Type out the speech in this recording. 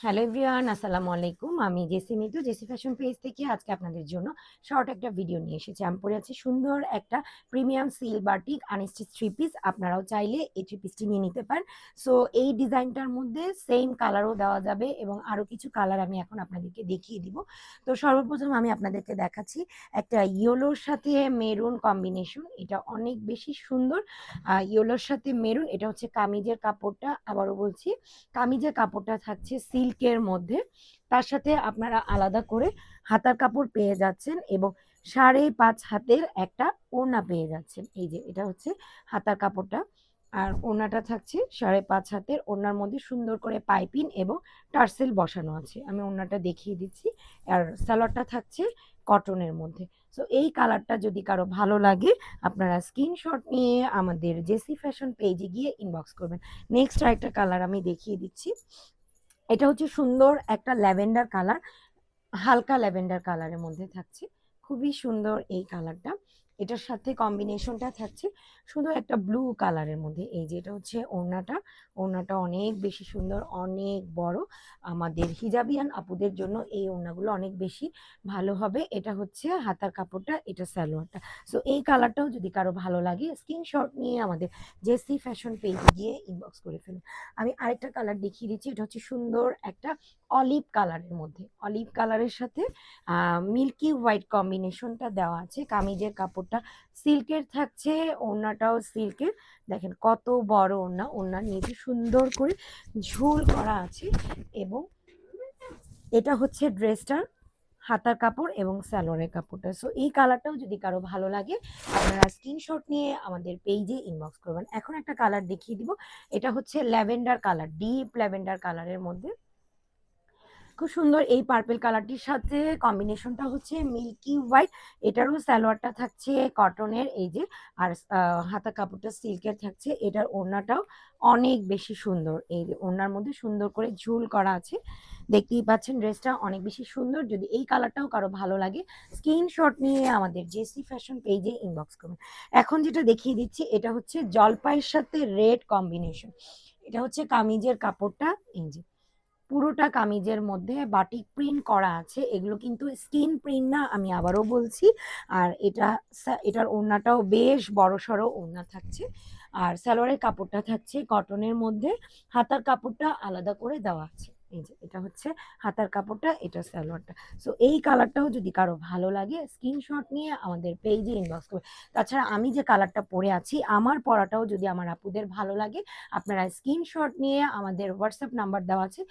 Hello everyone, আসসালামু আলাইকুম। আমি Jessy Mitu, Jessy fashion page থেকে আজকে আপনাদের জন্য শর্ট একটা ভিডিও নিয়ে এসেছি। আমি পরে আছি সুন্দর একটা premium silk batik unstitch three piece. আপনারাও চাইলে এই থ্রি পিসটি নিয়ে নিতে পারেন। সো এই ডিজাইনটার মধ্যে সেম কালারও দেওয়া যাবে এবং আরও কিছু কালার আমি এখন আপনাদেরকে দেখিয়ে দিব। তো সর্বপ্রথম আমি আপনাদেরকে দেখাচ্ছি একটা ইয়েলোর সাথে মেরুন কম্বিনেশন। এটা অনেক বেশি সুন্দর। ইয়েলোর সাথে মেরুন, এটা হচ্ছে কামিজের কাপড়টা। আবারও বলছি, কামিজের কাপড়টা থাকছে সিল্কের মধ্যে, তার সাথে আপনারা আলাদা করে হাতার কাপড় পেয়ে যাচ্ছেন এবং 5.5 হাতের একটা ওড়না পেয়ে যাচ্ছেন। এই যে এটা হচ্ছে হাতার কাপড়টা, আর ওড়নাটা থাকছে 5.5 হাতের। ওড়নার মধ্যে সুন্দর করে পাইপিং এবং টার্সেল বসানো আছে। আমি ওড়নাটা দেখিয়ে দিচ্ছি। আর সালোয়ারটা থাকছে কটনের মধ্যে। সো এই কালারটা যদি কারো ভালো লাগে, আপনারা স্ক্রিনশট নিয়ে আমাদের জেসি ফ্যাশন পেজে গিয়ে ইনবক্স করবেন। নেক্সট আরেকটা কালার আমি দেখিয়ে দিচ্ছি। এটা হচ্ছে সুন্দর একটা ল্যাভেন্ডার কালার, হালকা ল্যাভেন্ডার কালারের মধ্যে থাকছে। খুবই সুন্দর এই কালারটা। এটার সাথে কম্বিনেশনটা থাকছে সুন্দর একটা ব্লু কালারের মধ্যে। এই যে এটা হচ্ছে ওড়নাটা। ওড়নাটা অনেক বেশি সুন্দর, অনেক বড়। আমাদের হিজাবিয়ান আপুদের জন্য এই ওড়নাগুলো অনেক বেশি ভালো হবে। এটা হচ্ছে হাতার কাপড়টা, এটা সালোয়ারটা। সো এই কালারটাও যদি কারো ভালো লাগে, স্ক্রিনশট নিয়ে আমাদের জেসি ফ্যাশন পেজে গিয়ে ইনবক্স করে ফেলুন। আমি আরেকটা কালার দেখিয়ে দিচ্ছি। এটা হচ্ছে সুন্দর একটা অলিভ কালারের মধ্যে। অলিভ কালারের সাথে মিল্কি হোয়াইট কম্বিনেশনটা দেওয়া আছে। কামিজের কাপড়টা সিল্কের থাকছে, ওড়নাটাও সিল্কের। দেখেন কত বড় ওড়না, ওড়নার নিচে সুন্দর করে ঝুল করা আছে এবং এটা হচ্ছে ড্রেসটার হাতার কাপড় এবং সালোয়ারের কাপড়টা। সো এই কালারটাও যদি কারো ভালো লাগে, আপনারা স্ক্রিনশট নিয়ে আমাদের পেজে ইনবক্স করবেন। এখন একটা কালার দেখিয়ে দিব। এটা হচ্ছে ল্যাভেন্ডার কালার, ডিপ ল্যাভেন্ডার কালারের মধ্যে। খুব সুন্দর এই পার্পল কালারটির সাথে কম্বিনেশনটা হচ্ছে মিল্কি হোয়াইট। এটারও সালোয়ারটা থাকছে কটনের, এই যে। আর হাতা কাপড়টা সিল্কের থাকছে। এটার ওড়নাটাও অনেক বেশি সুন্দর। এই যে ওড়নার মধ্যে সুন্দর করে ঝুল করা আছে। দেখতেই পাচ্ছেন ড্রেসটা অনেক বেশি সুন্দর। যদি এই কালারটাও কারো ভালো লাগে, স্ক্রিনশট নিয়ে আমাদের জেসি ফ্যাশন পেজে ইনবক্স করুন। এখন যেটা দেখিয়ে দিচ্ছি, এটা হচ্ছে জলপাইয়ের সাথে রেড কম্বিনেশন। এটা হচ্ছে কামিজের কাপড়টা। এই যে পুরোটা কামিজের মধ্যে বাটিক প্রিন্ট করা আছে। এগুলো কিন্তু স্কিন প্রিন্ট না, আমি আবারও বলছি। আর এটার ওড়নাটাও বেশ বড়সড় ওড়না থাকছে। আর সালোয়ারের কাপড়টা থাকছে কটনের মধ্যে। হাতার কাপড়টা আলাদা করে দেওয়া আছে। এই যে এটা হচ্ছে হাতার কাপড়টা, এটা সালোয়ারটা। সো এই কালারটাও যদি কারো ভালো লাগে, স্ক্রিনশট নিয়ে আমাদের পেজে ইনবক্স করবে। তাছাড়া আমি যে কালারটা পরে আছি, আমার পরাটাও যদি আমার আপুদের ভালো লাগে, আপনারা স্ক্রিনশট নিয়ে আমাদের হোয়াটসঅ্যাপ নাম্বার দেওয়া আছে,